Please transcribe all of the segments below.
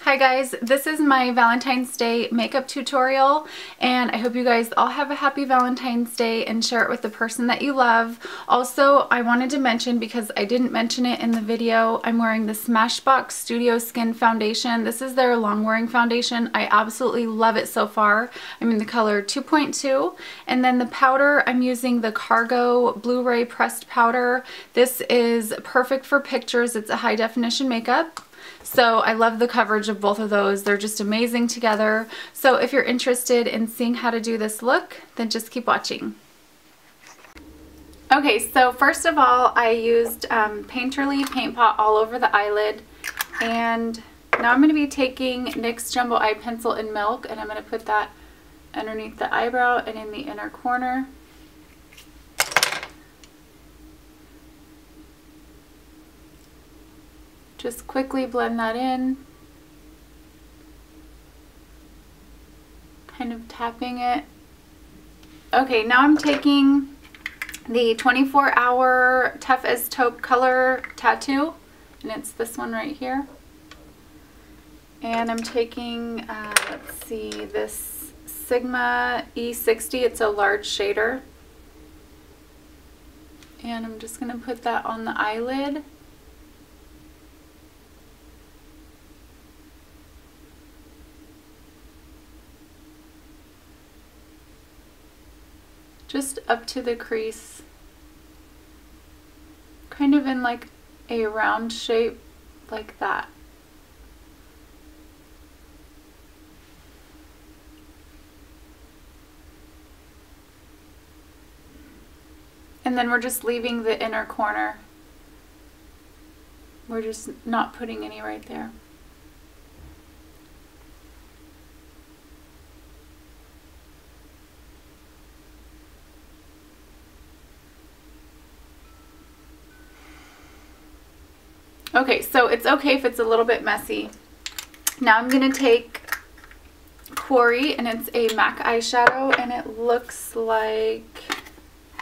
Hi guys, this is my Valentine's Day makeup tutorial, and I hope you guys all have a happy Valentine's Day and share it with the person that you love. Also, I wanted to mention, because I didn't mention it in the video, I'm wearing the Smashbox Studio Skin Foundation. This is their long wearing foundation. I absolutely love it so far. I'm in the color 2.2, and then the powder, I'm using the Cargo Blu-ray pressed powder. This is perfect for pictures. It's a high definition makeup. So I love the coverage of both of those. They're just amazing together. So if you're interested in seeing how to do this look, then just keep watching. Okay, so first of all, I used Painterly Paint Pot all over the eyelid. And now I'm going to be taking NYX Jumbo Eye Pencil in Milk, and I'm going to put that underneath the eyebrow and in the inner corner. Just quickly blend that in, kind of tapping it. Okay, now I'm taking the 24-hour Tough as Taupe color tattoo, and it's this one right here. And I'm taking, let's see, this Sigma E60, it's a large shader. And I'm just gonna put that on the eyelid. Just up to the crease, kind of in like a round shape like that. And then we're just leaving the inner corner. We're just not putting any right there. Okay, so it's okay if it's a little bit messy. Now I'm going to take Quarry, and it's a MAC eyeshadow, and it looks like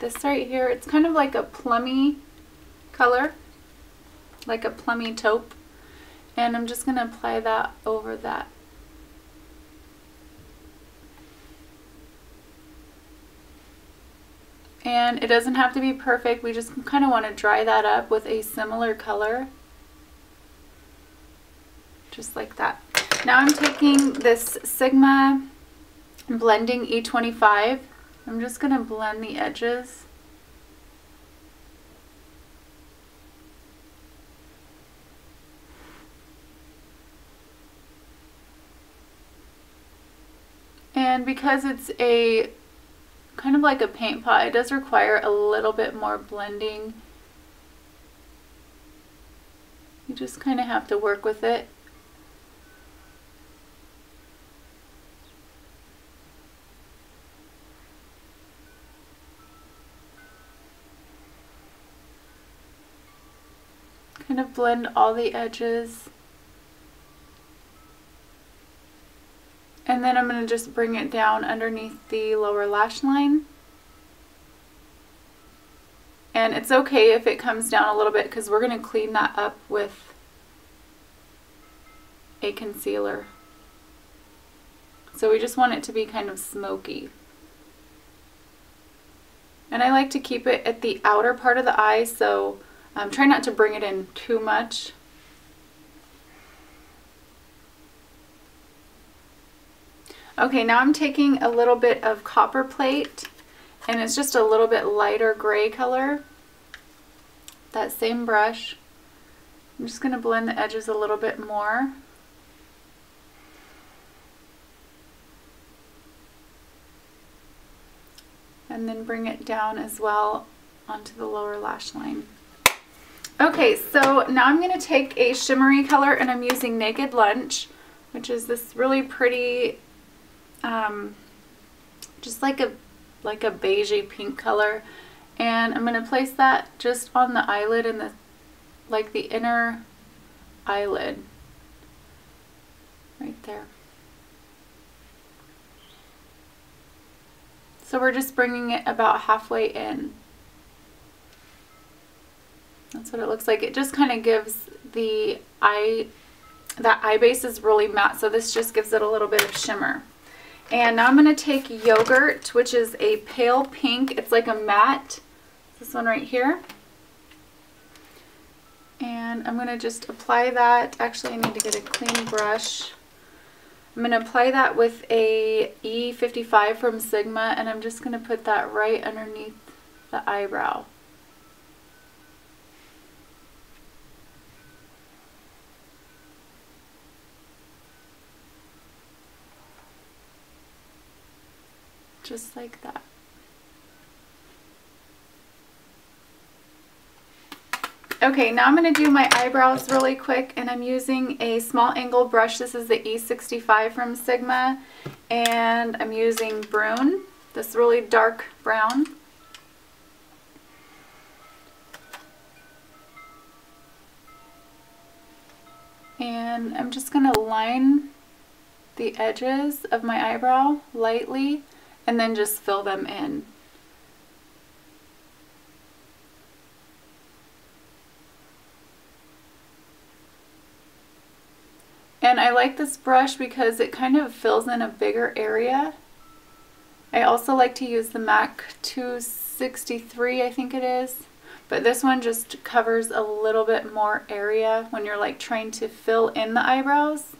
this right here. It's kind of like a plummy color, like a plummy taupe, and I'm just going to apply that over that. And it doesn't have to be perfect, we just kind of want to dry that up with a similar color. Just like that. Now I'm taking this Sigma Blending E25. I'm just going to blend the edges. And because it's a kind of like a paint pot, it does require a little bit more blending. You just kind of have to work with it. Kind of blend all the edges. And then I'm going to just bring it down underneath the lower lash line. And it's okay if it comes down a little bit, because we're going to clean that up with a concealer. So we just want it to be kind of smoky. And I like to keep it at the outer part of the eye, so try not to bring it in too much. Okay, now I'm taking a little bit of Copperplate, and it's just a little bit lighter gray color. That same brush. I'm just going to blend the edges a little bit more. And then bring it down as well onto the lower lash line. Okay, so now I'm going to take a shimmery color, and I'm using Naked Lunch, which is this really pretty, just like a beigey pink color. And I'm going to place that just on the eyelid and the inner eyelid, right there. So we're just bringing it about halfway in. That's what it looks like. It just kind of gives the eye that eye base is really matte, so this just gives it a little bit of shimmer. And now I'm going to take Yogurt, which is a pale pink. It's like a matte. This one right here. And I'm going to just apply that. Actually, I need to get a clean brush. I'm going to apply that with a E55 from Sigma, and I'm just going to put that right underneath the eyebrow. Just like that. Okay, now I'm going to do my eyebrows really quick, and I'm using a small angle brush. This is the E65 from Sigma, and I'm using Brun, this really dark brown. And I'm just going to line the edges of my eyebrow lightly and then just fill them in. And I like this brush because it kind of fills in a bigger area. I also like to use the MAC 263, I think it is. But this one just covers a little bit more area when you're like trying to fill in the eyebrows.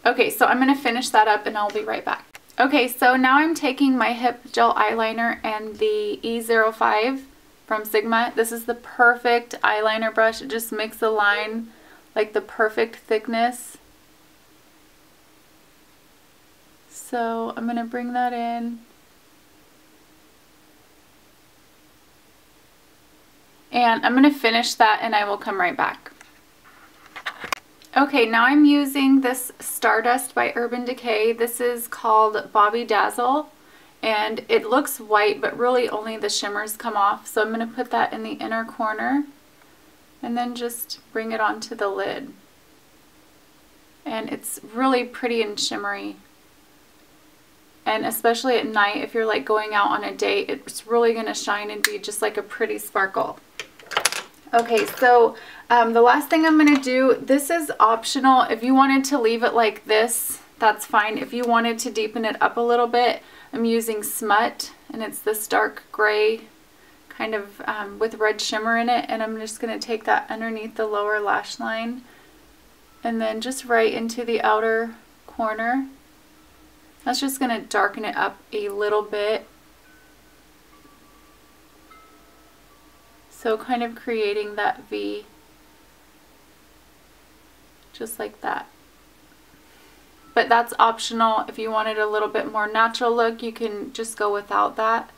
Okay, so I'm going to finish that up and I'll be right back. Okay, so now I'm taking my Hip Gel Eyeliner and the E05 from Sigma. This is the perfect eyeliner brush. It just makes a line like the perfect thickness. So I'm going to bring that in. And I'm going to finish that and I will come right back. Okay, now I'm using this Stardust by Urban Decay. This is called Bobby Dazzle. And it looks white, but really only the shimmers come off. So I'm going to put that in the inner corner and then just bring it onto the lid. And it's really pretty and shimmery. And especially at night, if you're like going out on a date, it's really going to shine and be just like a pretty sparkle. Okay, so the last thing I'm going to do, this is optional. If you wanted to leave it like this, that's fine. If you wanted to deepen it up a little bit, I'm using Smut, and it's this dark gray kind of with red shimmer in it, and I'm just going to take that underneath the lower lash line and then just right into the outer corner. That's just going to darken it up a little bit. So kind of creating that V, just like that. But that's optional. If you wanted a little bit more natural look, you can just go without that.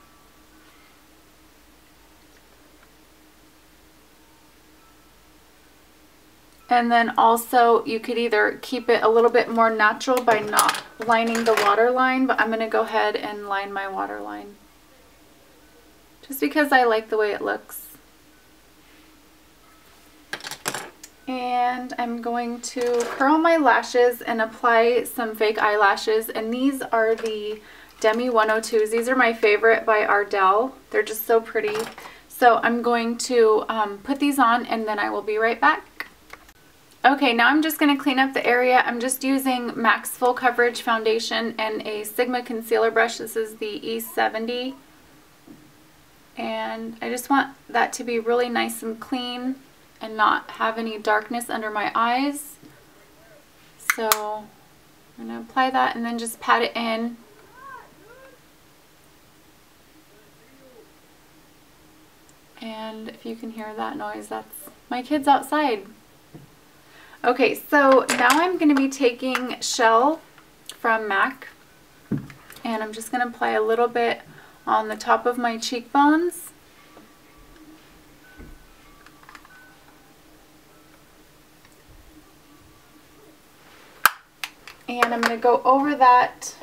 And then also you could either keep it a little bit more natural by not lining the waterline, but I'm going to go ahead and line my waterline just because I like the way it looks. And I'm going to curl my lashes and apply some fake eyelashes, and these are the Demi 102s. These are my favorite by Ardell. They're just so pretty. So I'm going to put these on and then I will be right back. Okay, now I'm just going to clean up the area. I'm just using MAC's Full Coverage Foundation and a Sigma concealer brush. This is the E70. And I just want that to be really nice and clean and not have any darkness under my eyes. So I'm going to apply that and then just pat it in. And if you can hear that noise, that's my kids outside. Okay, so now I'm going to be taking Shell from MAC, and I'm just going to apply a little bit on the top of my cheekbones. And I'm going to go over that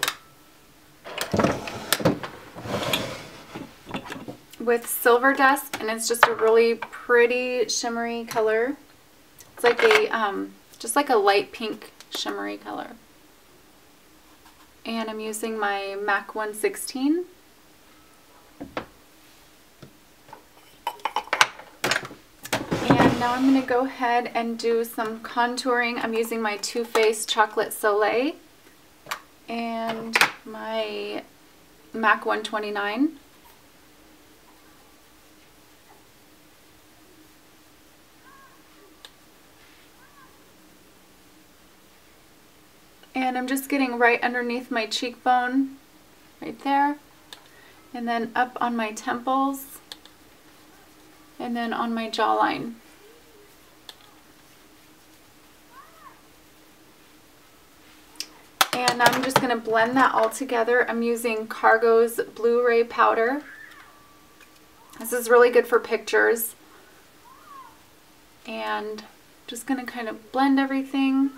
with Silver Dusk, and it's just a really pretty shimmery color. It's like a just like a light pink shimmery color. And I'm using my MAC 116. now I'm going to go ahead and do some contouring. I'm using my Too Faced Chocolate Soleil and my MAC 129. And I'm just getting right underneath my cheekbone, right there, and then up on my temples, and then on my jawline. And I'm just going to blend that all together. I'm using Cargo's Blu-ray powder. This is really good for pictures. And just going to kind of blend everything.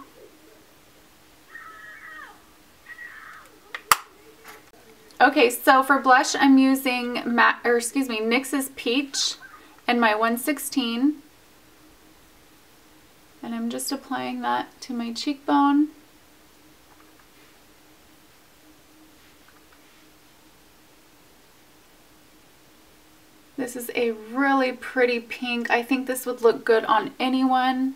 Okay, so for blush, I'm using NYX's Peach and my 116. And I'm just applying that to my cheekbone. This is a really pretty pink. I think this would look good on anyone.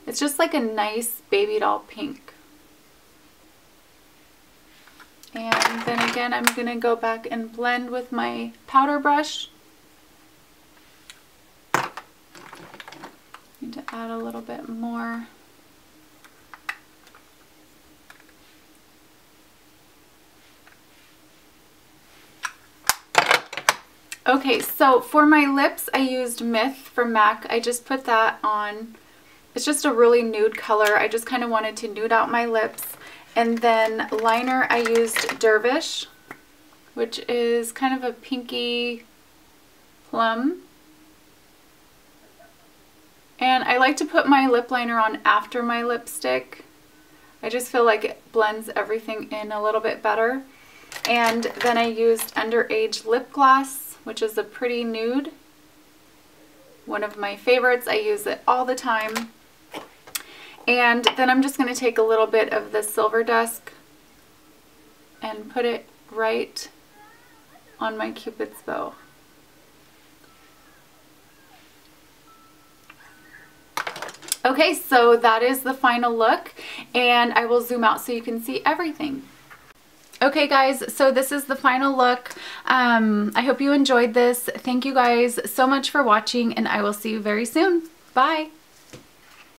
It's just like a nice baby doll pink. And then again, I'm going to go back and blend with my powder brush. Need to add a little bit more. Okay, so for my lips, I used Myth from MAC. I just put that on. It's just a really nude color. I just kind of wanted to nude out my lips. And then liner, I used Dervish, which is kind of a pinky plum. And I like to put my lip liner on after my lipstick. I just feel like it blends everything in a little bit better. And then I used Underage Lip Gloss, which is a pretty nude. One of my favorites. I use it all the time. And then I'm just going to take a little bit of the Silver Dusk and put it right on my Cupid's bow. Okay, so that is the final look, and I will zoom out so you can see everything. Okay guys, so this is the final look. I hope you enjoyed this. Thank you guys so much for watching, and I will see you very soon. Bye!